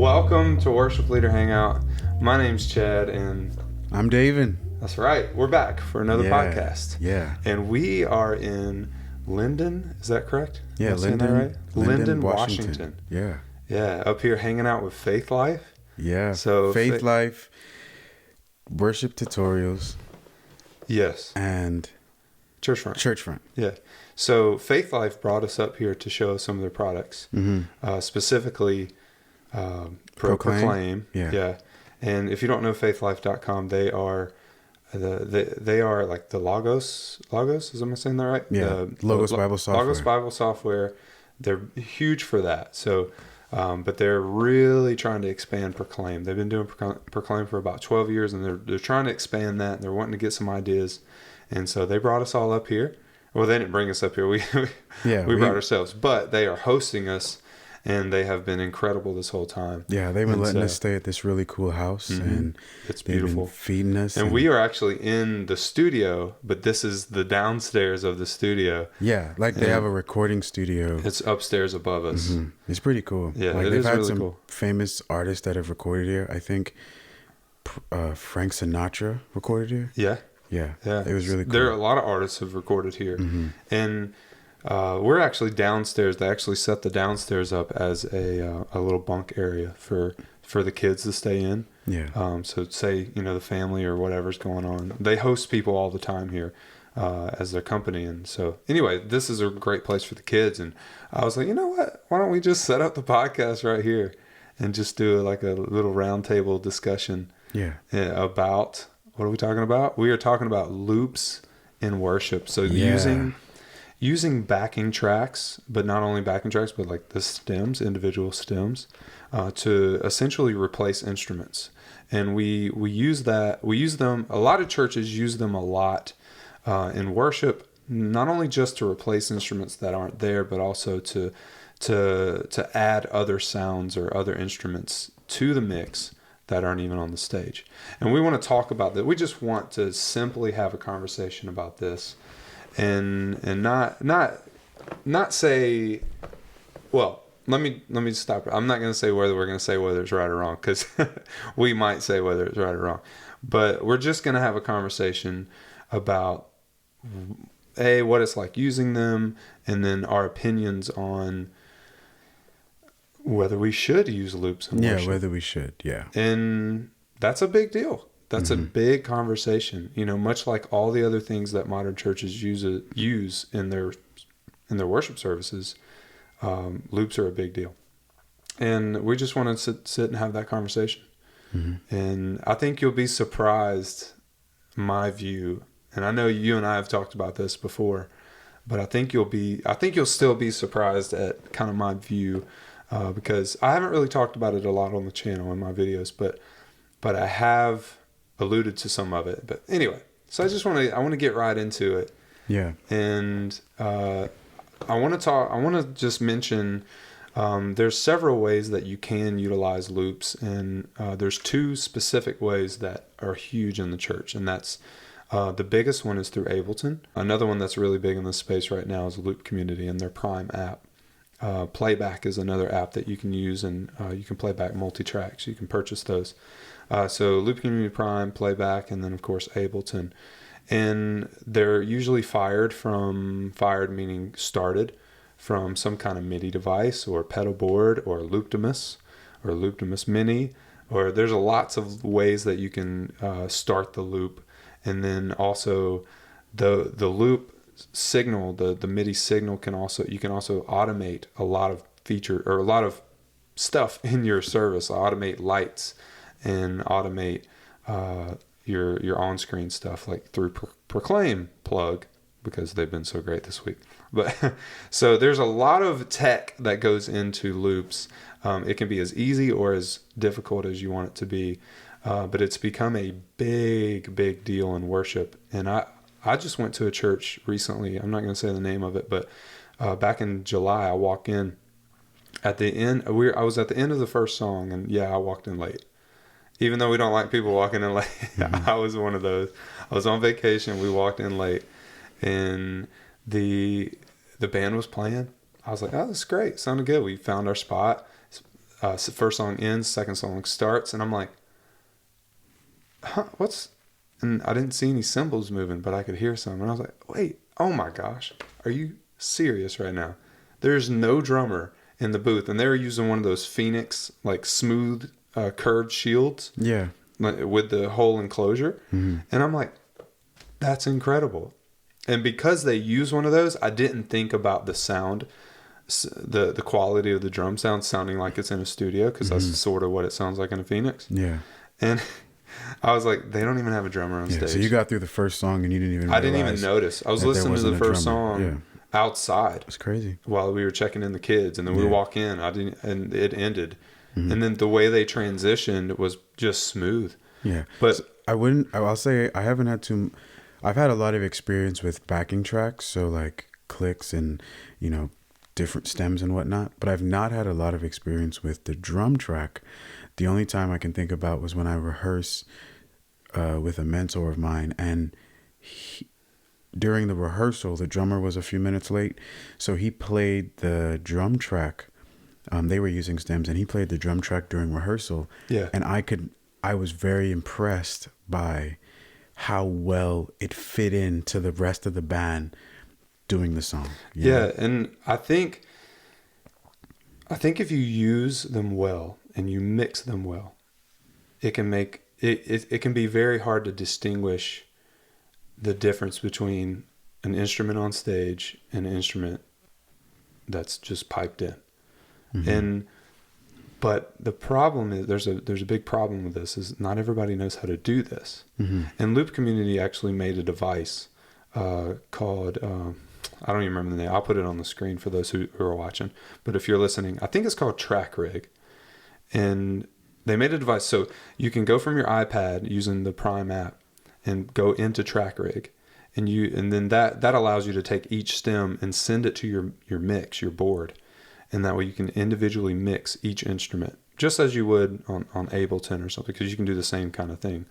Welcome to Worship Leader Hangout. My name's Chad, and I'm David. That's right. We're back for another podcast. Yeah. And we are in Linden. Is that correct? Yeah, Linden, right? Linden, Washington. Yeah. Yeah, up here hanging out with Faith Life. Yeah. So Faith Life, worship tutorials. Yes. And Churchfront. Yeah. So Faith Life brought us up here to show us some of their products, specifically Proclaim. Yeah. And if you don't know faithlife.com, they are they are like the Logos. Am I saying that right? Yeah. Logos Bible software. Logos Bible software. They're huge for that. So, but they're really trying to expand Proclaim. They've been doing Proclaim for about 12 years, and they're trying to expand that. And they're wanting to get some ideas, and so they brought us all up here. Well, they didn't bring us up here. We brought ourselves, but they are hosting us, and they have been incredible this whole time. Yeah, they've been letting us stay at this really cool house, and it's beautiful. Been feeding us, and we are actually in the studio, but this is the downstairs of the studio. Yeah, like they have a recording studio. It's upstairs above us. Mm-hmm. It's pretty cool. Yeah, like it they've is had really some cool. Famous artists that have recorded here. I think Frank Sinatra recorded here. Yeah. Yeah, it was really cool. There are a lot of artists who have recorded here, and we're actually downstairs. They actually set the downstairs up as a little bunk area for the kids to stay in. Yeah. So say the family or whatever's going on, they host people all the time here as their company, and so anyway, this is a great place for the kids. And I was like, you know what? Why don't we just set up the podcast right here and just do like a little roundtable discussion? Yeah. About. What are we talking about? We are talking about loops in worship. So using backing tracks, but not only backing tracks, but like the stems, individual stems, to essentially replace instruments. And we use that. We use them. A lot of churches use them a lot in worship, not only just to replace instruments that aren't there, but also to add other sounds or other instruments to the mix that aren't even on the stage. And we want to talk about that. We just want to simply have a conversation about this and not say, well, let me stop. I'm not going to say whether we're going to say whether it's right or wrong, because we might say whether it's right or wrong. But we're just going to have a conversation about what it's like using them, and then our opinions on whether we should use loops in worship. Yeah, whether we should, yeah. And that's a big deal. That's a big conversation. Much like all the other things that modern churches use in their worship services, loops are a big deal. And we just want to sit and have that conversation. And I think you'll be surprised, my view, and I know you and I have talked about this before, but I think you'll still be surprised at kind of my view. Because I haven't really talked about it a lot on the channel in my videos, but I have alluded to some of it. But anyway, so I want to get right into it. Yeah. And I want to just mention there's several ways that you can utilize loops, and there's two specific ways that are huge in the church, and that's the biggest one is through Ableton. Another one that's really big in this space right now is Loop Community and their Prime app. Playback is another app that you can use, and you can play back multi-tracks. You can purchase those. So Loop Community, Prime, Playback, and then of course Ableton. And they're usually fired meaning started from some kind of MIDI device or pedal board or Looptimus Mini, or there's lots of ways that you can start the loop. And then also the loop signal, the MIDI signal you can also automate a lot of feature or a lot of stuff in your service. Automate lights and automate your on-screen stuff, like through Proclaim plug, because they've been so great this week. But so there's a lot of tech that goes into loops. It can be as easy or as difficult as you want it to be, but it's become a big deal in worship. And I just went to a church recently. I'm not going to say the name of it, but back in July, I walked in at the end. I was at the end of the first song, and I walked in late. Even though we don't like people walking in late, I was one of those. I was on vacation. We walked in late, and the band was playing. I was like, oh, this is great. Sounded good. We found our spot. first song ends, second song starts, and I'm like, huh, and I didn't see any cymbals moving, but I could hear some. And I was like, wait, oh my gosh, are you serious right now? There's no drummer in the booth. And they were using one of those Phoenix, like smooth, curved shields. Yeah. With the whole enclosure. And I'm like, that's incredible. And because they use one of those, I didn't think about the sound, the quality of the drum sound sounding like it's in a studio, because that's sort of what it sounds like in a Phoenix. Yeah. And I was like, they don't even have a drummer on stage. So you got through the first song and you didn't even realize. I didn't even notice. I was listening to the first song outside. It's crazy. While we were checking in the kids, and then we walk in. And it ended. And then the way they transitioned was just smooth. Yeah. But so I'll say I haven't had I've had a lot of experience with backing tracks. So like clicks and, different stems and whatnot, but I've not had a lot of experience with the drum track. The only time I can think about was when I rehearse with a mentor of mine, and during the rehearsal, the drummer was a few minutes late, so he played the drum track. They were using stems, and he played the drum track during rehearsal. Yeah, and I was very impressed by how well it fit into the rest of the band doing the song. Yeah, and I think if you use them well and you mix them well, it can make it can be very hard to distinguish the difference between an instrument on stage and an instrument that's just piped in. But the problem is there's a big problem with this, is not everybody knows how to do this. And Loop Community actually made a device called I don't even remember the name. I'll put it on the screen for those who are watching. But if you're listening, I think it's called Track Rig. And they made a device so you can go from your iPad using the Prime app and go into Track Rig. And then that allows you to take each stem and send it to your mix, your board. And that way you can individually mix each instrument, just as you would on Ableton or something, because you can do the same kind of thing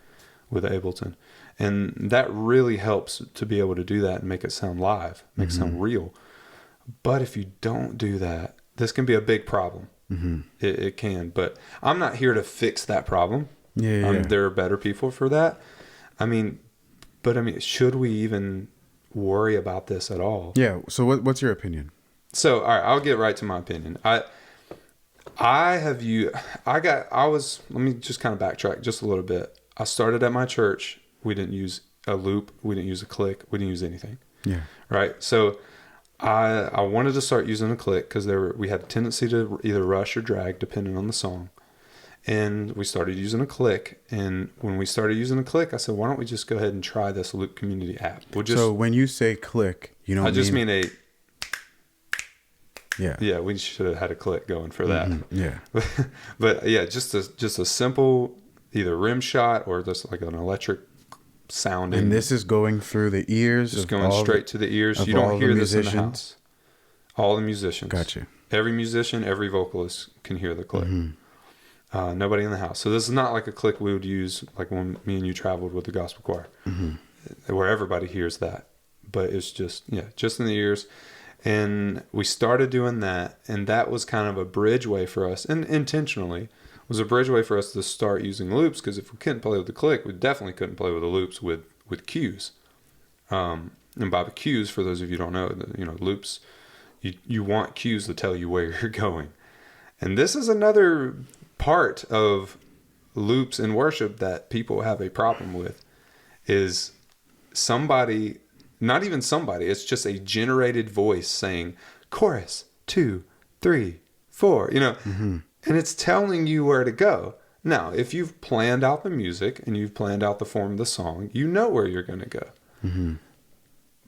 with Ableton. And that really helps to be able to do that and make it sound live, make it sound real. But if you don't do that, this can be a big problem. It can. But I'm not here to fix that problem. There are better people for that. But should we even worry about this at all? Yeah. So what's your opinion? So, all right, I'll get right to my opinion. Let me just kind of backtrack just a little bit. I started at my church. We didn't use a loop. We didn't use a click. We didn't use anything. Yeah. Right. So I wanted to start using a click because we had a tendency to either rush or drag depending on the song. And we started using a click. And when we started using a click, I said, why don't we just go ahead and try this Loop Community app? So when you say click, I just mean a... Yeah. Yeah, we should have had a click going for that. Yeah. But yeah, just a simple either rim shot or just like an electric sounding. And this is going through the ears. Just going straight to the ears. You don't hear this in the house. All the musicians. Gotcha. Every musician, every vocalist can hear the click. Nobody in the house. So this is not like a click we would use like when me and you traveled with the gospel choir, where everybody hears that. But it's just in the ears. And we started doing that, and that was kind of a bridge way for us, and intentionally was a bridge way for us to start using loops, because if we couldn't play with the click, we definitely couldn't play with the loops with cues. And by the cues, for those of you who don't know, loops, you want cues to tell you where you're going. And this is another part of loops in worship that people have a problem with, is somebody... Not even somebody, it's just a generated voice saying chorus 2, 3, 4, and it's telling you where to go. Now, if you've planned out the music and you've planned out the form of the song, you know where you're going to go.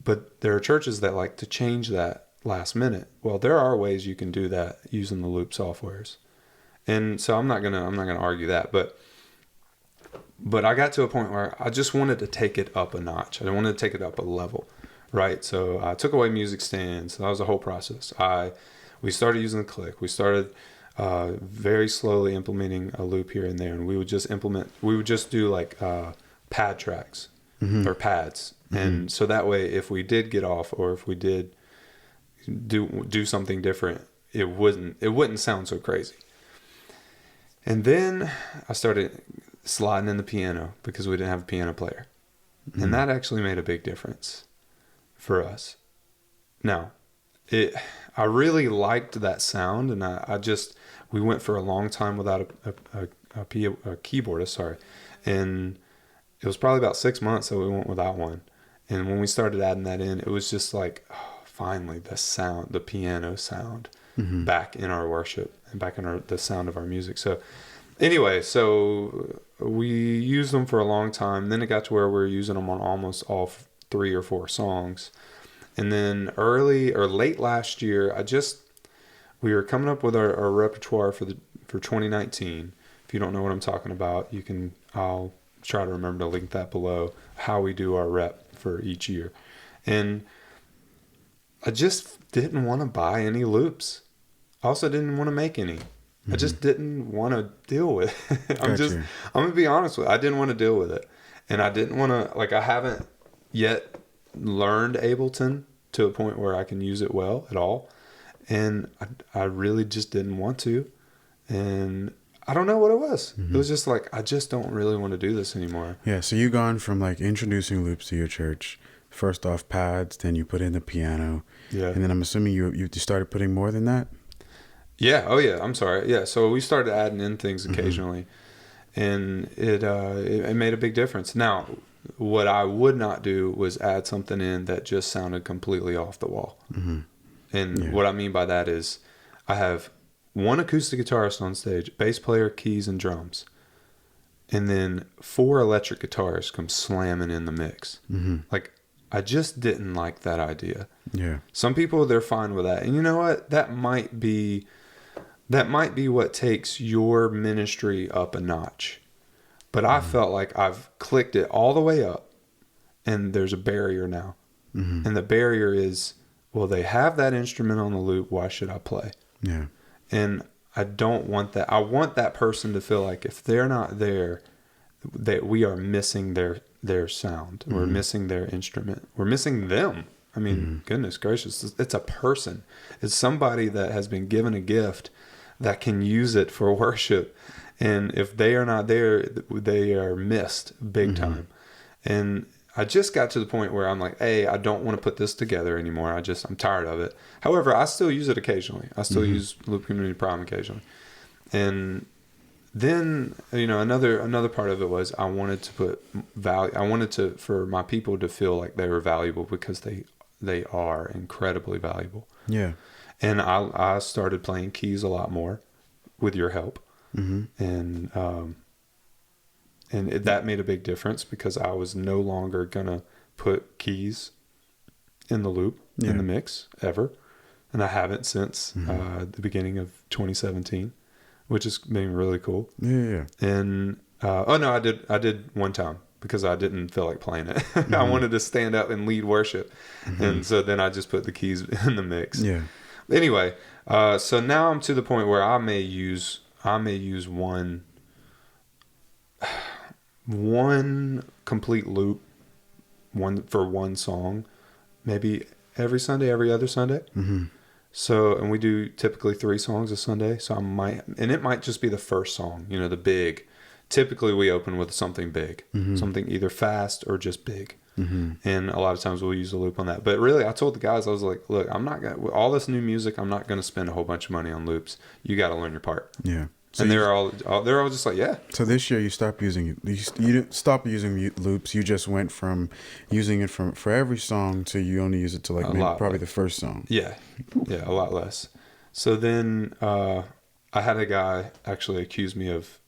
But there are churches that like to change that last minute. Well, there are ways you can do that using the loop softwares. And so I'm not going to argue that, But I got to a point where I just wanted to take it up a notch. I wanted to take it up a level, right? So I took away music stands. That was the whole process. We started using the click. We started very slowly implementing a loop here and there, and we would just do like pad tracks or pads. And so that way, if we did get off or if we did do something different, it wouldn't sound so crazy. And then I started sliding in the piano because we didn't have a piano player. Mm-hmm. And that actually made a big difference for us. Now, I really liked that sound, and we went for a long time without a keyboardist, sorry. And it was probably about 6 months that we went without one. And when we started adding that in, it was just like, oh, finally the piano sound Mm-hmm. back in our worship and back in the sound of our music. So anyway, so we used them for a long time. Then it got to where we were using them on almost all 3 or 4 songs. And then early or late last year, we were coming up with our repertoire for 2019. If you don't know what I'm talking about, I'll try to remember to link that below, how we do our rep for each year. And I just didn't want to buy any loops. I also didn't want to make any. I just didn't want to deal with it. I'm going to be honest with you. I didn't want to deal with it. And I didn't want to, I haven't yet learned Ableton to a point where I can use it well at all. And I really just didn't want to. And I don't know what it was. Mm-hmm. It was just like, I just don't really want to do this anymore. Yeah. So you gone from like introducing loops to your church, first off pads, then you put in the piano. Yeah. And then I'm assuming you started putting more than that? Yeah. Oh yeah. I'm sorry. Yeah. So we started adding in things occasionally, and it made a big difference. Now, what I would not do was add something in that just sounded completely off the wall. Mm-hmm. And what I mean by that is I have one acoustic guitarist on stage, bass player, keys, and drums. And then 4 electric guitars come slamming in the mix. Mm-hmm. Like, I just didn't like that idea. Yeah. Some people, they're fine with that. And you know what? That might be what takes your ministry up a notch. But I felt like I've clicked it all the way up, and there's a barrier now. Mm-hmm. And the barrier is, well, they have that instrument on the loop. Why should I play? Yeah. And I don't want that. I want that person to feel like if they're not there, that we are missing their sound. Mm-hmm. We're missing their instrument. We're missing them. I mean, goodness gracious, it's a person. It's somebody that has been given a gift that can use it for worship. And if they are not there, they are missed big time. And I just got to the point where I'm like, hey, I don't want to put this together anymore. I'm tired of it. However, I still use it occasionally. I still use Loop Community Prime occasionally. And then, another part of it was I wanted to put value. I wanted for my people to feel like they were valuable, because they are incredibly valuable. Yeah. And I started playing keys a lot more with your help. Mm-hmm. And that made a big difference, because I was no longer going to put keys in the loop, in the mix, ever. And I haven't since the beginning of 2017, which has been really cool. Yeah. And, I did one time, because I didn't feel like playing it. I wanted to stand up and lead worship. And so then I just put the keys in the mix. Yeah. Anyway, so now I'm to the point where I may use one complete loop, for one song, maybe every Sunday, every other Sunday. Mm-hmm. So, and we do typically 3 songs a Sunday. So it might just be the first song, the big. Typically we open with something big, something either fast or just big. Mm-hmm. And a lot of times we'll use a loop on that. But really, I told the guys, I was like, look, I'm not going to, all this new music, I'm not going to spend a whole bunch of money on loops. You got to learn your part. Yeah. So and they're all just like, yeah. So this year you didn't stop using loops. You just went from using it for every song to you only use it to probably the first song. Yeah. Yeah. A lot less. So then, I had a guy actually accuse me of,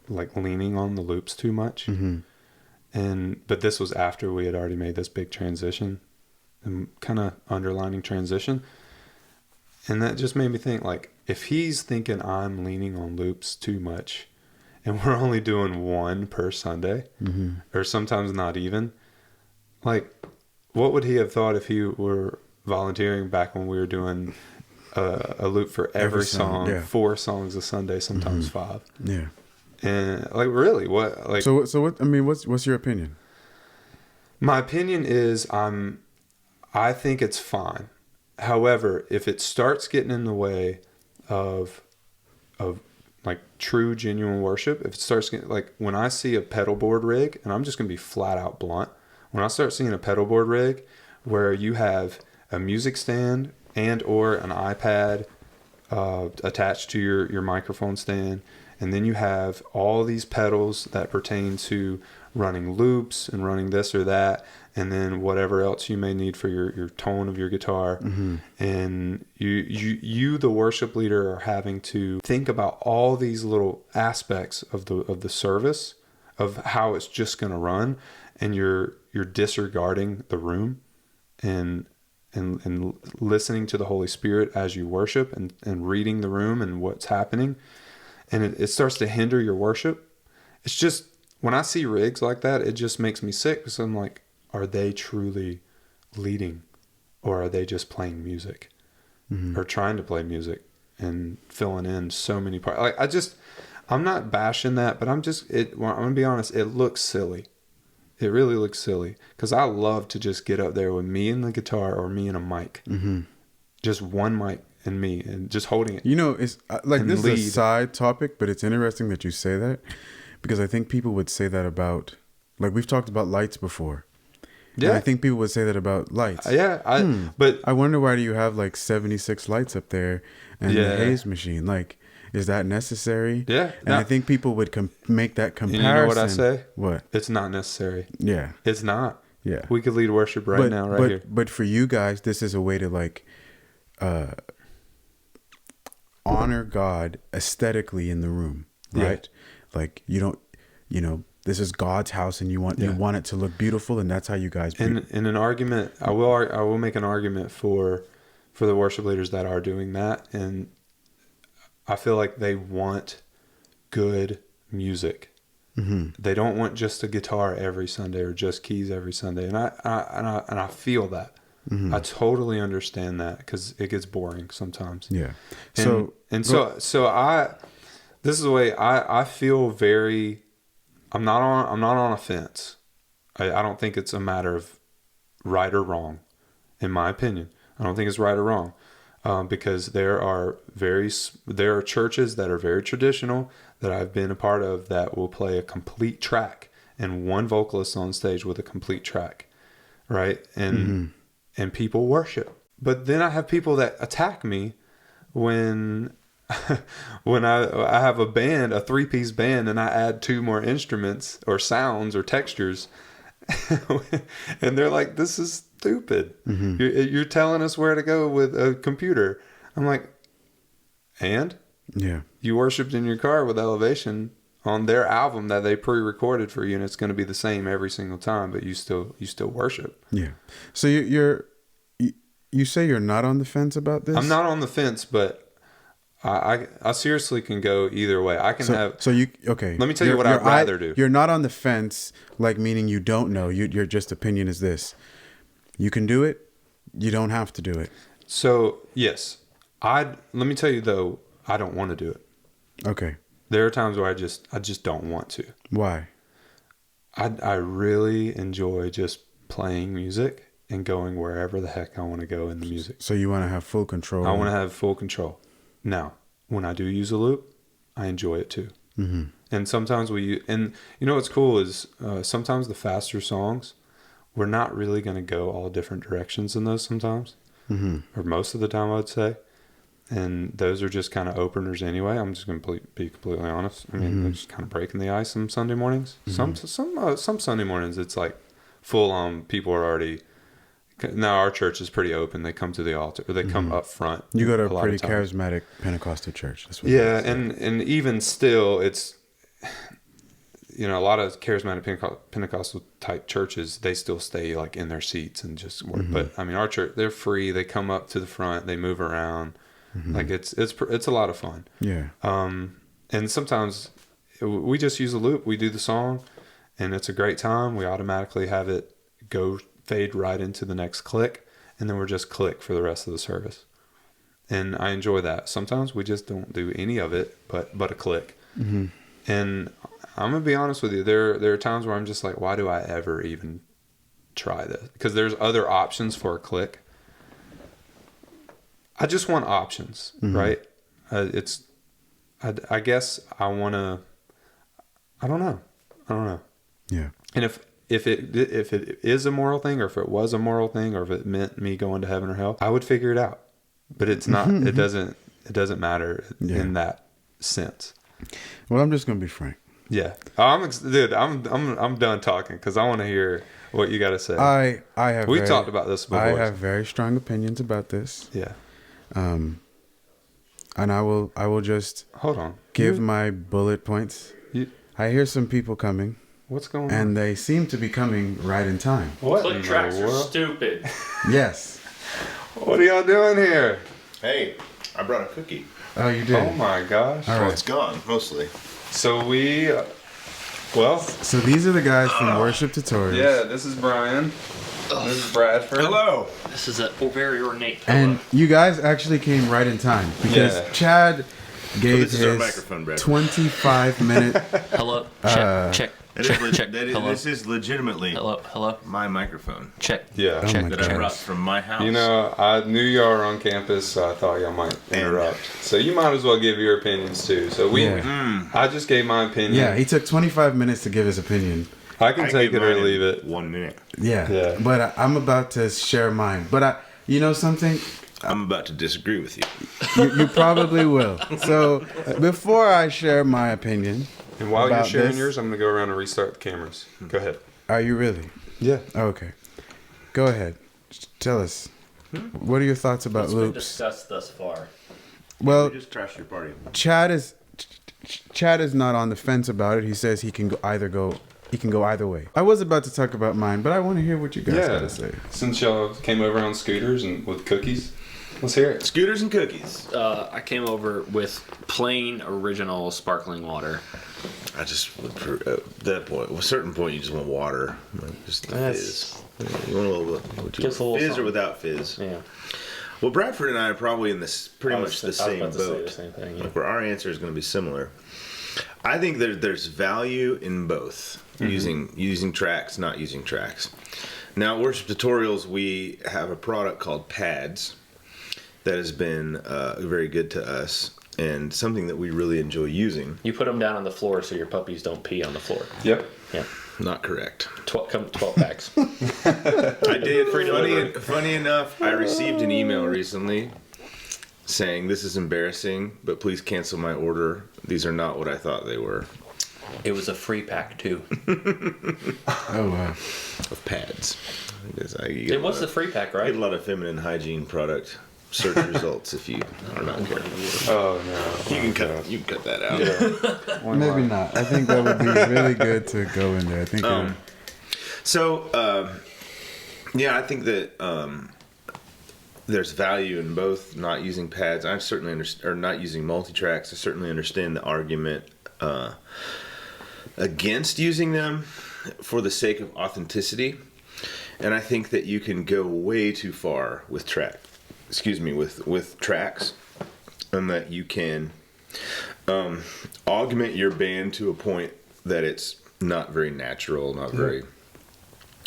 leaning on the loops too much. Mm-hmm. But this was after we had already made this big transition, and kind of underlining transition. And that just made me think, if he's thinking I'm leaning on loops too much, and we're only doing 1 per Sunday, or sometimes not even, what would he have thought if he were volunteering back when we were doing a loop for every song, 4 songs a Sunday, sometimes 5. Yeah. And really, what? So what? I mean, what's your opinion? My opinion is I think it's fine. However, if it starts getting in the way of of like true genuine worship, if it starts getting, like when I see a pedal board rig, and I'm just gonna be flat out blunt, when I start seeing a pedal board rig where you have a music stand and or an iPad attached to your microphone stand, and then you have all these pedals that pertain to running loops and running this or that, and then whatever else you may need for your tone of your guitar. And you the worship leader are having to think about all these little aspects of the service, of how it's just going to run, and you're disregarding the room and listening to the Holy Spirit as you worship, and reading the room and what's happening, and it starts to hinder your worship. It's just, when I see rigs like that, it just makes me sick, because I'm like, are they truly leading, or are they just playing music, or trying to play music and filling in so many parts? Like, I'm not bashing that, but I'm gonna be honest, it looks silly. It really looks silly, because I love to just get up there with me and the guitar, or me and a mic, just one mic and me, and just holding it. You know, it's like, this is a side topic, but it's interesting that you say that, because I think people would say that about, like, we've talked about lights before. Yeah, and I think people would say that about lights. But I wonder, why do you have like 76 lights up there and the haze machine? Like, is that necessary? Yeah. And I think people would make that comparison. And you know what I say? What? It's not necessary. Yeah. It's not. Yeah. We could lead worship now, here. But for you guys, this is a way to like honor God aesthetically in the room, right? Yeah. Like, you don't, this is God's house, and you want it to look beautiful, and that's how you guys. In an argument, I will make an argument for the worship leaders that are doing that, and I feel like they want good music. They don't want just a guitar every Sunday, or just keys every Sunday, and I feel that. I totally understand that, because it gets boring sometimes. Yeah. So this is the way I feel. Very. I'm not on a fence. I don't think it's a matter of right or wrong, in my opinion. I don't think it's right or wrong, because there are churches that are very traditional that I've been a part of that will play a complete track and one vocalist on stage with a complete track, right? And people worship. But then I have people that attack me when I have a band, a 3-piece band, and I add 2 more instruments or sounds or textures, and they're like, "This is stupid. You're telling us where to go with a computer." I'm like, and you worshipped in your car with Elevation on their album that they pre-recorded for you, and it's going to be the same every single time, but you still worship. Yeah. So you say you're not on the fence about this? I'm not on the fence, but I seriously can go either way. I can okay. Let me tell you what I'd rather do. You're not on the fence, like, meaning you don't know. Your just opinion is this: you can do it. You don't have to do it. So yes, let me tell you though, I don't want to do it. Okay. There are times where I just don't want to. Why? I really enjoy just playing music and going wherever the heck I want to go in the music. So you want to have full control. I want to have full control. Now, when I do use a loop, I enjoy it too. And sometimes and you know what's cool is sometimes the faster songs, we're not really going to go all different directions in those sometimes, or most of the time I would say. And those are just kind of openers anyway. I'm just going to be completely honest. I mean, they're just kind of breaking the ice some Sunday mornings. Some Sunday mornings, it's like full on. People are already. Now our church is pretty open. They come to the altar, or they come up front. You go to a pretty charismatic Pentecostal church. That's what and even still, it's a lot of charismatic Pentecostal type churches. They still stay like in their seats and just work. But I mean, our church, they're free. They come up to the front. They move around. Like it's a lot of fun. Yeah. And sometimes we just use a loop. We do the song, and it's a great time. We automatically have it fade right into the next click, and then we're just click for the rest of the service. And I enjoy that. Sometimes we just don't do any of it, but a click. And I'm gonna be honest with you. There are times where I'm just like, why do I ever even try this? Because there's other options for a click. I just want options, right? I guess I want to. I don't know. Yeah. And if it is a moral thing, or if it was a moral thing, or if it meant me going to heaven or hell, I would figure it out. But it's not. It doesn't matter in that sense. Well, I'm just gonna be frank. Yeah, dude. I'm done talking because I want to hear what you got to say. I have. We talked about this before. I have very strong opinions about this. Yeah. And I will just Hold on. give my bullet points. I hear some people coming. What's going on? And they seem to be coming right in time. What? Click tracks are stupid. Yes. What are y'all doing here? Hey, I brought a cookie. Oh, you did. Oh my gosh. All Well, right. it's gone, mostly. So we, well, So these are the guys from Worship Tutorials. yeah, this is Brian. This is Bradford. Hello. This is a very ornate. And you guys actually came right in time because Yeah. Chad gave this is our his microphone, Brad. 25-minute. hello. Check. Check. Hello. This is legitimately Hello. my microphone Check. Yeah. Oh Check. my that I gosh. brought from my house. You know, I knew y'all were on campus, so I thought y'all might interrupt. So you might as well give your opinions too. So Yeah. I just gave my opinion. Yeah, he took 25 minutes to give his opinion. I can take gave it or mine in leave it. 1 minute. Yeah. Yeah. But I'm about to share mine. But you know something? I'm about to disagree with you. You probably will. So before I share my opinion, And while you're about sharing this- yours, I'm gonna go around and restart the cameras. Go ahead. are you really? Yeah. Okay. Go ahead. Tell us. What are your thoughts about What's been loops? discussed thus far? Well, We just trashed your party. Chad is not on the fence about it. He says he can go either way. I was about to talk about mine, but I want to hear what you guys got to say. Since y'all came over on scooters and with cookies, let's hear it. Scooters and cookies. I came over with plain original sparkling water. I just, at that point, at a certain point, you just want water. Like just the That's- fizz. You want a little, Just a little fizz or something. without fizz. Yeah. Well, Bradford and I are probably in this pretty I much was the same about to say boat. the same thing, yeah. Like where our answer is going to be similar. I think there's value in both using tracks, not using tracks. Now, at Worship Tutorials, we have a product called Pads that has been very good to us and something that we really enjoy using. You put them down on the floor so your puppies don't pee on the floor. Yep. Yeah. Not correct. 12 packs. I did. Free delivery. Funny enough, I received an email recently saying this is embarrassing, but please cancel my order. These are not what I thought they were. It was a free pack too. Oh wow. Of pads. It was the free pack, I right? get a lot of feminine hygiene product search results if you are not careful. Oh no. You can cut that out. Yeah. Maybe not. I think that would be really good to go in there. I think. So, yeah, I think that there's value in both not using pads. I certainly understand, or not using multi-tracks. I certainly understand the argument against using them for the sake of authenticity. And I think that you can go way too far with with tracks, and that you can augment your band to a point that it's not very natural, not very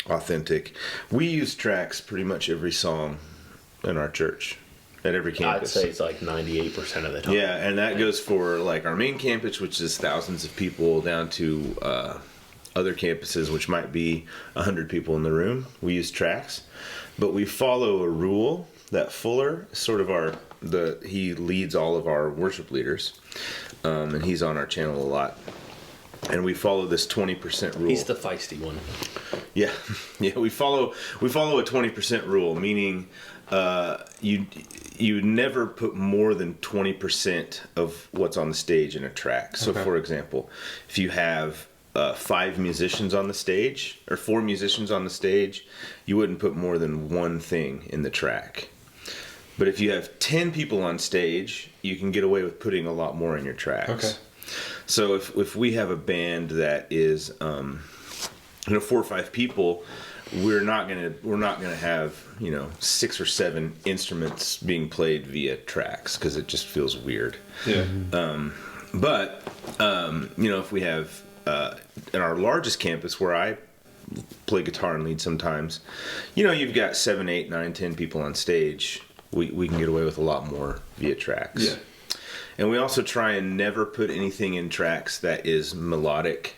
authentic. We use tracks pretty much every song in our church, at every I'd campus. say it's like 98% of the time. Yeah, and that goes for like our main campus, which is thousands of people, down to other campuses, which might be 100 people in the room. We use tracks, but we follow a rule that Fuller, sort of he leads all of our worship leaders, and he's on our channel a lot. And we follow this 20% rule. He's the feisty one. Yeah, we follow a 20% rule, meaning you never put more than 20% of what's on the stage in a track. So, for example, if you have 5 musicians on the stage or 4 musicians on the stage, you wouldn't put more than one thing in the track. But if you have 10 people on stage, you can get away with putting a lot more in your tracks. Okay. So if we have a band that is 4 or 5 people, we're not gonna have 6 or 7 instruments being played via tracks because it just feels weird. Yeah. But if we have in our largest campus where I play guitar and lead sometimes, you've got 7, 8, 9, 10 people on stage. We can get away with a lot more via tracks. Yeah. And we also try and never put anything in tracks that is melodic,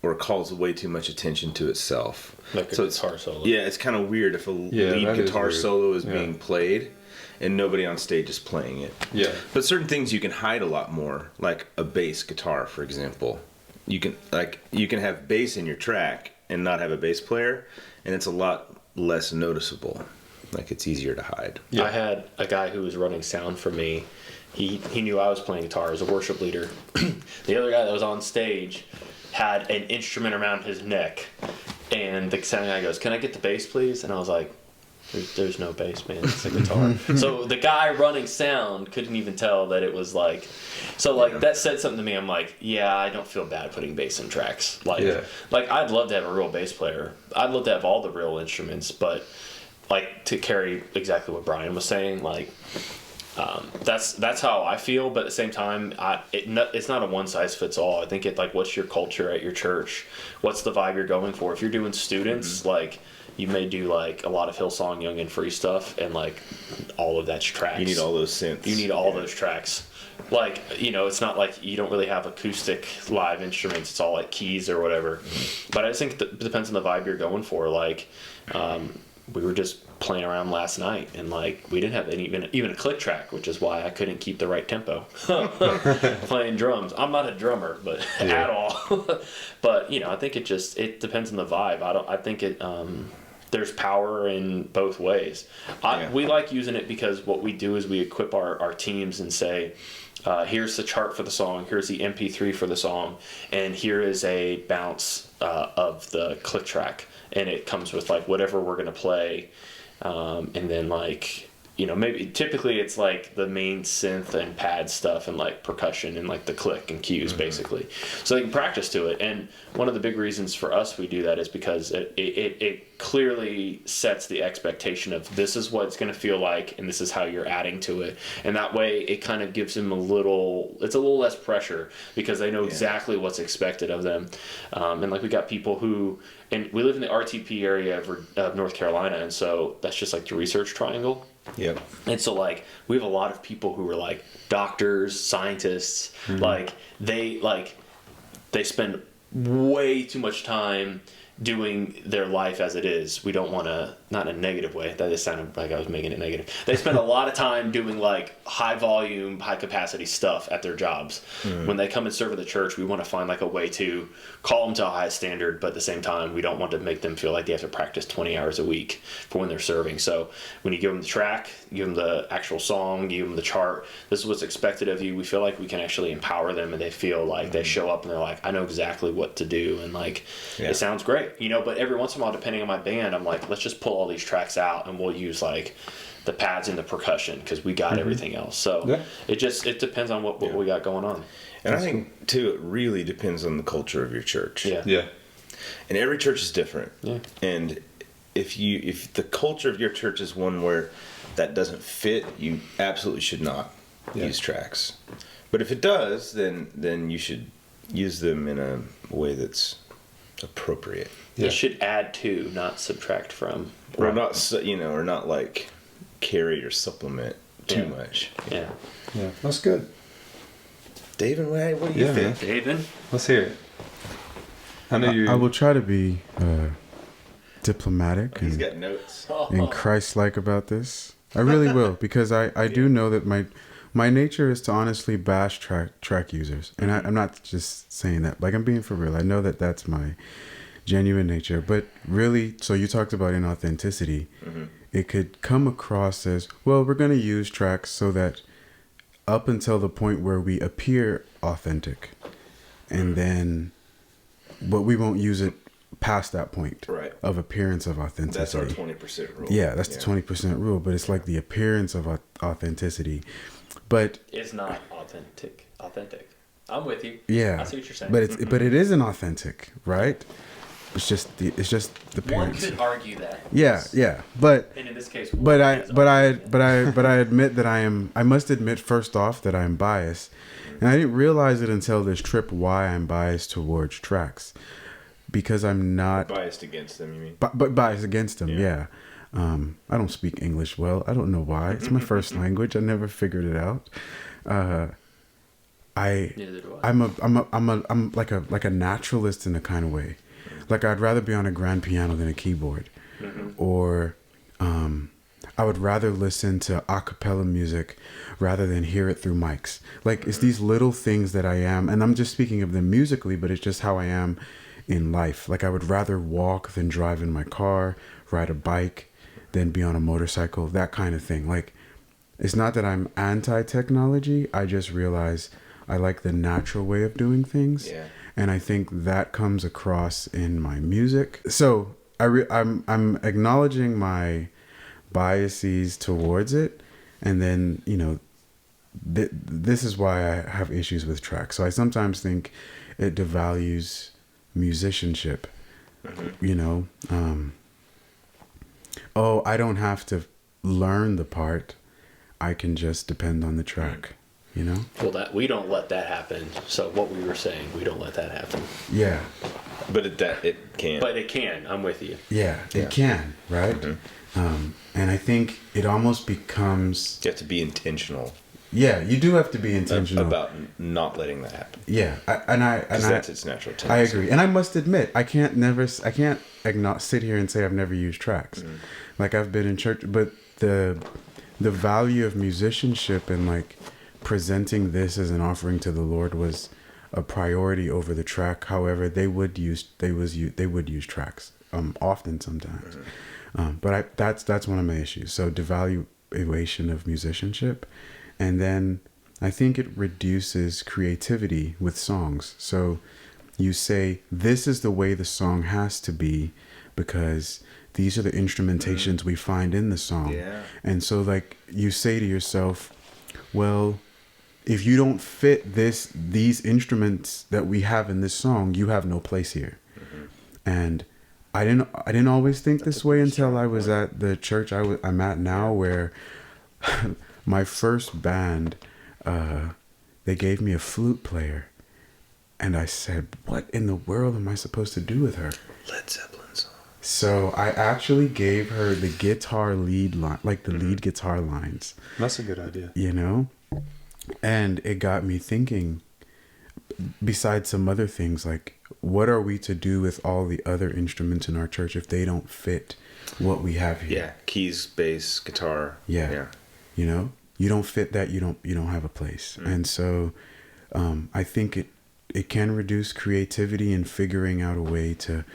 or calls way too much attention to itself. Like a guitar solo. Yeah, it's kind of weird if a lead guitar solo is being played and nobody on stage is playing it. Yeah. But certain things you can hide a lot more, like a bass guitar, for example. You can have bass in your track and not have a bass player, and it's a lot less noticeable. Like, it's easier to hide. I had a guy who was running sound for me. He knew I was playing guitar as a worship leader. The other guy that was on stage had an instrument around his neck, and the sound guy goes, "Can I get the bass, please?" And I was like, there's no bass, man. It's a guitar. So the guy running sound couldn't even tell that it was like... So, like, that said something to me. I'm like, yeah, I don't feel bad putting bass in tracks. Like, I'd love to have a real bass player. I'd love to have all the real instruments, but, like, to carry exactly what Brian was saying, like... that's how I feel, but at the same time, it's not a one size fits all. I think what's your culture at your church? What's the vibe you're going for? If you're doing students, like, you may do like a lot of Hillsong, Young and Free stuff, and like all of that's tracks. You need all those synths. You need all those tracks. Like, it's not like you don't really have acoustic live instruments. It's all like keys or whatever. But I just think it depends on the vibe you're going for. Like, we were just playing around last night, and like we didn't have even a click track, which is why I couldn't keep the right tempo playing drums. I'm not a drummer, but at all. But I think it depends on the vibe. I think there's power in both ways. We like using it because what we do is we equip our teams and say, here's the chart for the song, here's the MP3 for the song, and here is a bounce of the click track. And it comes with like whatever we're going to play. And then like, maybe typically it's like the main synth and pad stuff and like percussion and like the click and cues basically. So they can practice to it. And one of the big reasons for us we do that is because it clearly sets the expectation of this is what it's going to feel like and this is how you're adding to it. And that way it kind of gives them it's a little less pressure because they know exactly what's expected of them. And like we got people and we live in the RTP area of North Carolina, and so that's just like the Research Triangle. Yep. And so like we have a lot of people who are like doctors, scientists, like they spend way too much time doing their life as it is. We don't want to, not in a negative way, that just sounded like I was making it negative. They spend a lot of time doing like high volume, high capacity stuff at their jobs. When they come and serve at the church, we want to find like a way to call them to a high standard, but at the same time, we don't want to make them feel like they have to practice 20 hours a week for when they're serving. So when you give them the track, you give them the actual song, you give them the chart, this is what's expected of you. We feel like we can actually empower them, and they feel like they show up and they're like, I know exactly what to do, and like it sounds great. But every once in a while, depending on my band, I'm like, let's just pull all these tracks out and we'll use like the pads and the percussion because we got everything else. So it depends on what we got going on. And I think too, it really depends on the culture of your church. Yeah. And every church is different. Yeah. And if the culture of your church is one where that doesn't fit, you absolutely should not use tracks. But if it does, then you should use them in a way that's appropriate. It should add to, not subtract from. Or not, or not like carry or supplement too much. Yeah. Yeah, that's good. David, what do you think? David? Let's hear it. I know you. I will try to be diplomatic He's got notes. and Christ-like about this. I really will, because I do know that my nature is to honestly bash track users. And I'm not just saying that. Like, I'm being for real. I know that that's my genuine nature. But really, so you talked about inauthenticity. It could come across as, well, we're going to use tracks so that up until the point where we appear authentic. And then, but we won't use it past that point of appearance of authenticity. That's our 20% rule. Yeah, that's the 20% rule. But it's like the appearance of authenticity. But it's not authentic. I'm with you. Yeah, I see what you're saying. But it isn't authentic, right? It's just the appearance. One could argue that. Yeah. But and in this case, I admit that I must admit first off that I'm biased, and I didn't realize it until this trip why I'm biased towards tracks, because I'm not biased against them. You mean? But biased against them, yeah. I don't speak English well. I don't know why. It's my first language. I never figured it out. Neither do I. I'm like a naturalist in a kind of way. Like I'd rather be on a grand piano than a keyboard, or I would rather listen to a cappella music rather than hear it through mics. Like it's these little things that I am, and I'm just speaking of them musically, but it's just how I am in life. Like I would rather walk than drive in my car, ride a bike than be on a motorcycle, that kind of thing. Like it's not that I'm anti-technology. I just realize I like the natural way of doing things. Yeah. And I think that comes across in my music. So I'm acknowledging my biases towards it, and then this is why I have issues with tracks. So I sometimes think it devalues musicianship. Oh, I don't have to learn the part, I can just depend on the track. Well, that we don't let that happen. So what we were saying, we don't let that happen. Yeah. But it can. But it can. I'm with you. Yeah, it can, right? And I think it almost becomes... You have to be intentional. Yeah, you do have to be intentional about not letting that happen. Yeah, That's its natural tendency. I agree, and I must admit, I can't sit here and say I've never used tracks. Like I've been in church, but the value of musicianship and like presenting this as an offering to the Lord was a priority over the track. However, they would use tracks often sometimes. But that's one of my issues. So devaluation of musicianship, and then I think it reduces creativity with songs. So you say this is the way the song has to be because these are the instrumentations we find in the song. Yeah. And so like you say to yourself, well, if you don't fit these instruments that we have in this song, you have no place here. And I didn't always think this way until I was at the church I'm at now, where my first band, they gave me a flute player, and I said, "What in the world am I supposed to do with her?" Led Zeppelin song. So I actually gave her the guitar lead line, like the lead guitar lines. That's a good idea. And it got me thinking, besides some other things, like, what are we to do with all the other instruments in our church if they don't fit what we have here? Yeah, keys, bass, guitar. Yeah. You don't fit that, you don't have a place. And so I think it can reduce creativity in figuring out a way to,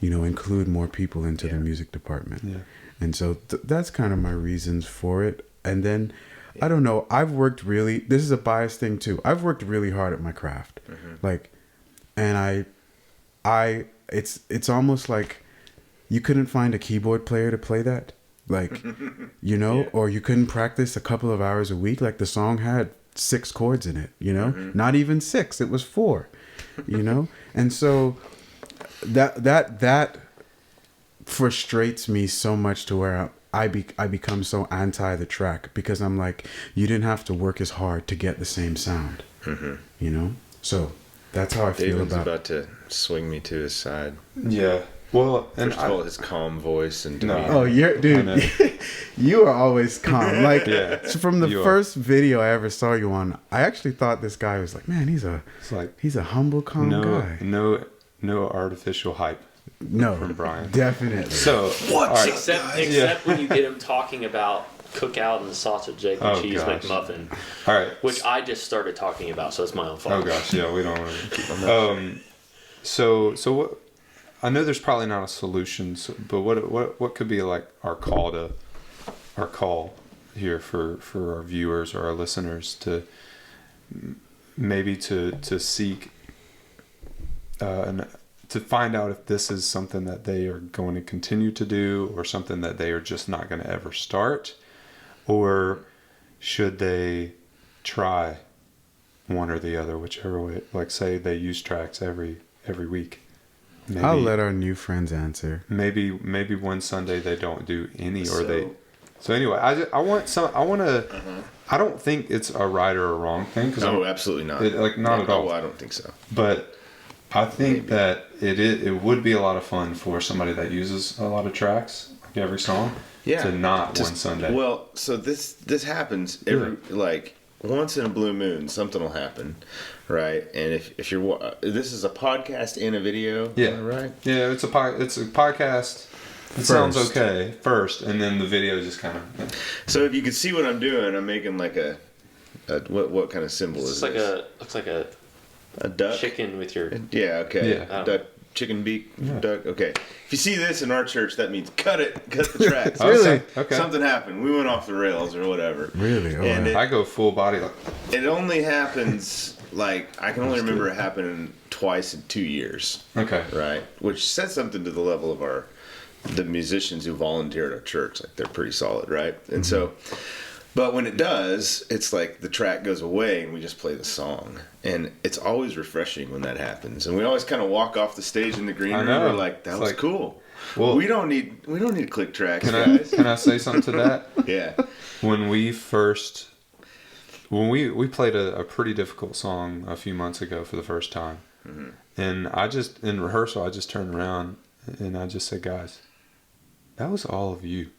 include more people into the music department. Yeah. And so that's kind of my reasons for it. And then I don't know. This is a biased thing too. I've worked really hard at my craft. And it's almost like you couldn't find a keyboard player to play that. Like, or you couldn't practice a couple of hours a week. Like the song had 6 chords in it, not even 6. It was 4, And so that frustrates me so much to where I become so anti the track, because I'm like, you didn't have to work as hard to get the same sound, So that's how I feel David's about to swing me to his side. Yeah. Well, and first of all, his calm voice and No. Oh, dude, you are always calm. Like from the first video I ever saw you on, I actually thought this guy was like, man, he's a humble, calm guy. No artificial hype. No, from Brian. Definitely. So what? Right. Except when you get him talking about cookout and the sausage, egg, and cheese McMuffin. All right. Which I just started talking about, so it's my own fault. Oh gosh, yeah, we don't want to keep on that. So what? I know there's probably not a solution, but what could be like our call here for our viewers or our listeners to maybe to seek to find out if this is something that they are going to continue to do, or something that they are just not going to ever start, or should they try one or the other, whichever way. Like say they use tracks every week. Maybe, I'll let our new friends answer. Maybe one Sunday they don't do any, or they. So anyway, I want to. I don't think it's a right or a wrong thing. No, absolutely not. Not at all. I don't think so. But I think that it would be a lot of fun for somebody that uses a lot of tracks. every song? Yeah. To not Just- one Sunday. Well, so this happens every like once in a blue moon. Something will happen, right? And if you're this is a podcast and a video, Yeah. right? Yeah, it's a podcast. It sounds okay first, and then the video just kind of. So if you can see what I'm doing, I'm making like a what kind of symbol It's is like this? looks like a A duck. chicken with your. Yeah. Okay. Yeah. Duck. Chicken beak. Yeah. Duck. Okay. If you see this in our church, that means cut the tracks. Really? Okay. Something happened. We went off the rails or whatever. Really? Oh, And wow. I go full body. Like, It only happens like I can only remember it happening twice in 2 years. okay. Right, which says something to the level of the musicians who volunteer at our church. Like they're pretty solid, right? And so, but when it does, it's like the track goes away and we just play the song, and it's always refreshing when that happens. And we always kind of walk off the stage in the green I room. know. We're like, that It's was like- cool. Well, we don't need click tracks, can guys. I say something to that? Yeah, When we played a pretty difficult song a few months ago for the first time, and I just in rehearsal I just turned around and I just said, guys, that was all of you.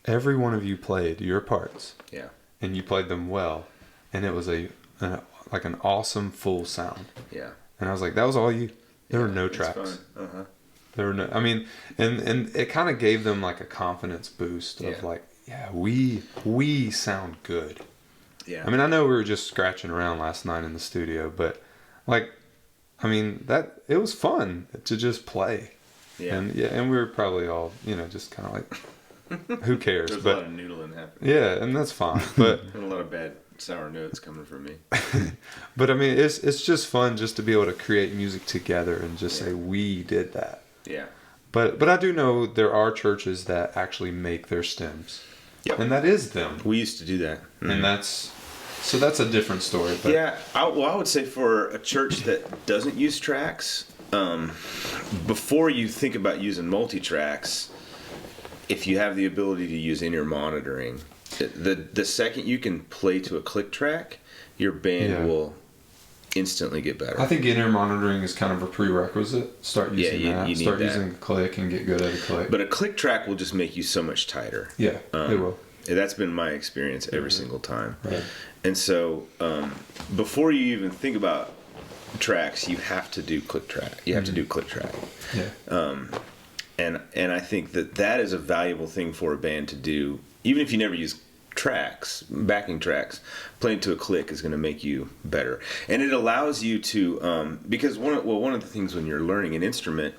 Every one of you played your parts, yeah, and you played them well, and it was like an awesome full sound. yeah. And I was like, that was all you. There were no It's tracks. fun. Uh-huh. There were no. I mean, and it kind of gave them like a confidence boost of Yeah. like, yeah, we sound good. Yeah. I mean, I know we were just scratching around last night in the studio, but like, I mean, that it was fun to just play. yeah. And we were probably all, just kind of like, who cares? There's a lot But of noodling happening. yeah, and that's fine. But And a lot of bad sour notes coming from me. but I mean, it's just fun just to be able to create music together and just say we did that. Yeah. But I do know there are churches that actually make their stems, Yep. and that is them, We used to do that. and that's a different story. But Yeah, I would say for a church that doesn't use tracks, before you think about using multi-tracks, if you have the ability to use in-ear monitoring, the second you can play to a click track, your band Yeah. will instantly get better. I think in-ear monitoring is kind of a prerequisite. Start Yeah, using that. you need Start that. using a click and get good at a click. But a click track will just make you so much tighter. Yeah, it will. That's been my experience every single time. Right. And so, before you even think about tracks, you have to do click track. You have to do click track. Yeah. And I think that is a valuable thing for a band to do, even if you never use tracks, backing tracks. Playing to a click is going to make you better, and it allows you to because one of the things when you're learning an instrument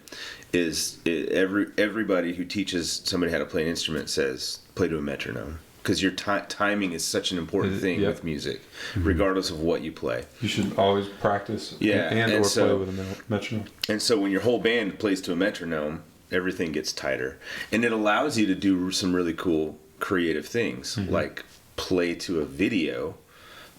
is everybody who teaches somebody how to play an instrument says play to a metronome, because your timing is such an important thing Yep. with music, regardless of what you play. You should always practice Yeah, and and or so- play with a metronome. And so when your whole band plays to a metronome, everything gets tighter. And it allows you to do some really cool creative things, like play to a video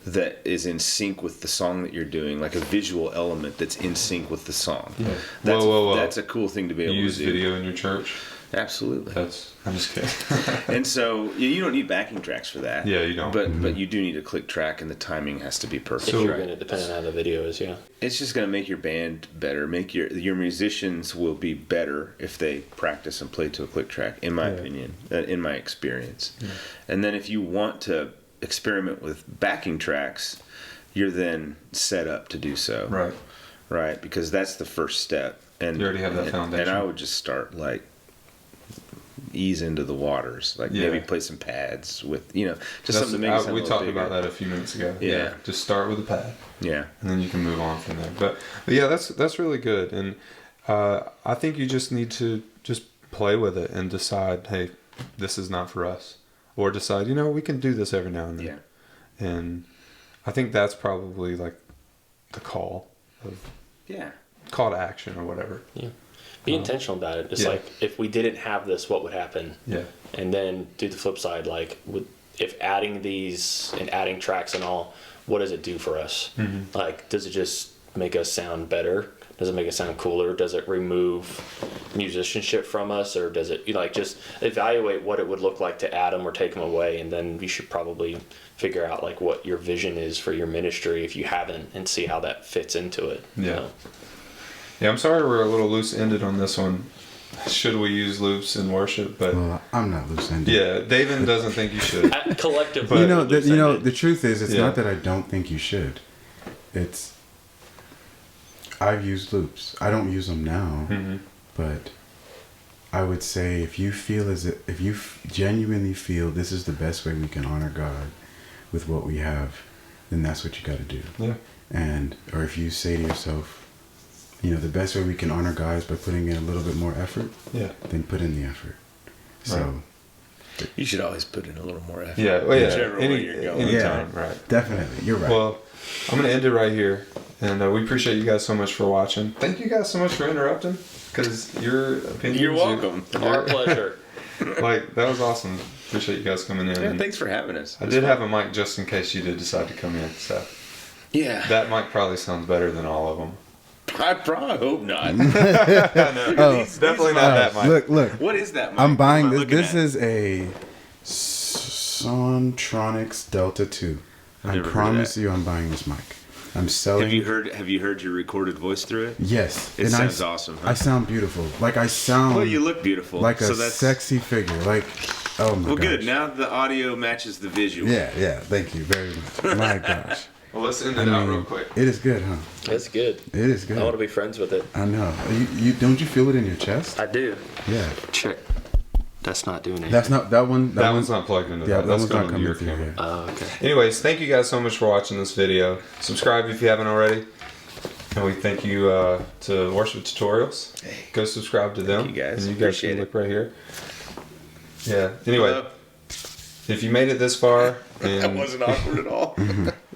that is in sync with the song that you're doing, like a visual element that's in sync with the song. Yeah. That's, Whoa. that's a cool thing to be able You use to do. video in your church? Absolutely. I'm just kidding. And so you don't need backing tracks for that. Yeah, you don't. But you do need a click track, and the timing has to be perfect. If you're right? gonna, depending on how the video is, yeah. It's just going to make your band better. Make your musicians will be better if they practice and play to a click track, in my opinion, in my experience. Yeah. And then if you want to experiment with backing tracks, you're then set up to do so. Right. Right, because that's the first step. And You already have that and foundation. I would just start like ease into the waters, like Yeah. maybe play some pads with, just That's- something to make it sound we a little talked bigger. about that a few minutes ago. Yeah. Just start with a pad. Yeah. And then you can move on from there. But yeah, that's really good. And I think you just need to just play with it and decide, hey, this is not for us. Or decide, we can do this every now and then. Yeah. And I think that's probably like the call to action or whatever. Yeah. Be intentional about it. It's yeah. like, if we didn't have this, what would happen? Yeah. And then do the flip side, like if adding these and adding tracks and all, what does it do for us? Mm-hmm. Like, does it just make us sound better? Does it make it sound cooler? Does it remove musicianship from us? Or does it, just evaluate what it would look like to add them or take them away? And then you should probably figure out like what your vision is for your ministry if you haven't, and see how that fits into it. Yeah. Yeah, I'm sorry we're a little loose-ended on this one. should we use loops in worship? But Well, I'm not loose ended. yeah, David doesn't think you should. Collectively, You know, we're the truth is, it's Yeah. not that I don't think you should. It's I've used loops. I don't use them now, but I would say if you genuinely feel this is the best way we can honor God with what we have, then that's what you got to do. Yeah. Or if you say to yourself, you know, the best way we can honor God is by putting in a little bit more effort, Yeah. then put in the effort. So, You should always put in a little more effort. Yeah. Well, yeah. Whichever way you're going. Anytime. Right. definitely, you're right. Well, I'm going to end it right here. And we appreciate you guys so much for watching. Thank you guys so much for interrupting. Because your opinions... You're welcome. Our pleasure. Like, that was awesome. Appreciate you guys coming in. Yeah, And thanks for having us. I did have a mic just in case you did decide to come in. So Yeah. that mic probably sounds better than all of them. I probably hope not. I know. Oh. Definitely not that mic. Look. What is that? Mic? I'm buying What am I this. looking This at? is a Sontronics Delta 2. I never heard of promise that. you I'm buying this mic. I'm selling. Have you heard your recorded voice through it? Yes. It sounds awesome. Huh? I sound beautiful. Like I sound Well, you look beautiful. like a so that's, sexy figure. Like, oh my Well, gosh. good. Now the audio matches the visual. Yeah. Thank you very much. My gosh. Well, let's end it out real quick. It is good, huh? That's good. It is good. I want to be friends with it. I know. You don't you feel it in your chest? I do. Yeah. Check. That's not doing anything. That's not that one. That one's not plugged into Yeah, that. that That's one's going not into your coming through. camera. Yeah. Oh, okay. Anyways, thank you guys so much for watching this video. Subscribe if you haven't already. And we thank you to Worship Tutorials. Go subscribe to them. Thank you guys. And you guys Appreciate can it. look right here. Yeah. Anyway, Hello. if you made it this far, That and wasn't awkward at all.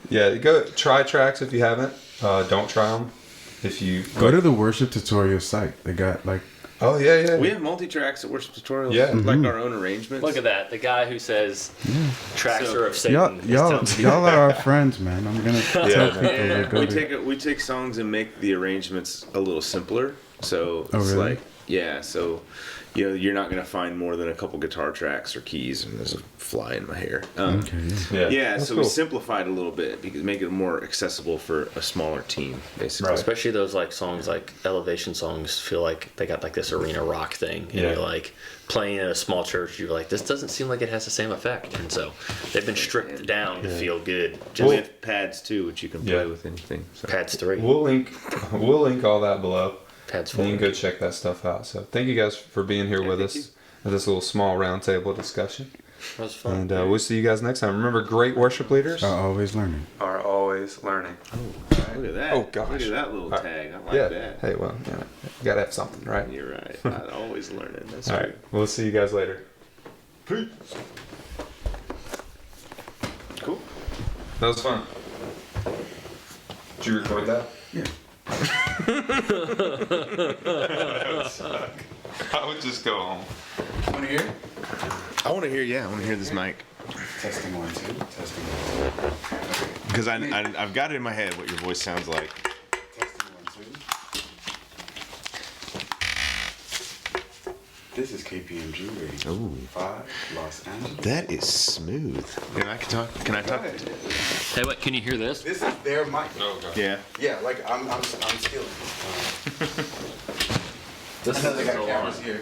yeah, go try tracks if you haven't. Don't try them. If you Go to the Worship Tutorial site. They got like oh yeah. We have multi-tracks at Worship Tutorials. Yeah. Like our own arrangements. Look at that. The guy who says tracks So- are of Satan. is y'all telling people- y'all are our friends, man. I'm gonna tell people Yeah, to go to. we take songs and make the arrangements a little simpler. So Oh, it's really? like so you know you're not gonna find more than a couple guitar tracks or keys, and there's a fly in my hair. Okay, yeah. Yeah. That's So cool. we simplified a little bit because make it more accessible for a smaller team, basically. Right. Especially those like songs, like elevation songs, feel like they got like this arena rock thing, and Yeah. you're like playing in a small church. You're like, this doesn't seem like it has the same effect, and so they've been stripped down to feel good. Just We have pads too, which you can play Yeah. with anything. So. pads 3, We'll link all that below. pads And 4. you can go check that stuff out. So thank you guys for being here with us at this little small roundtable discussion. That was fun. And we'll see you guys next time. Remember, great worship leaders Always learning. are always learning. Look at that. Oh, gosh. Look at that little All right. tag. I like Yeah. that. Hey, well, you gotta have something, right? You're right. I'm always learning. That's All right. right. We'll see you guys later. Peace. Cool. That was fun. Did you record that? Yeah. I would just go home. Want to hear? I want to hear. Yeah, I want to hear this mic Testing 1 2. Testing 1 2. because I've got it in my head what your voice sounds like. Testing 1 2. This is KPMG Radio. Ooh. 5 Los Angeles. That is smooth. And I can talk. Can I talk? Hey, wait, can you hear this? This is their mic. Oh, God. Yeah. Yeah, like I'm stealing. This I know they is got so cameras on. here.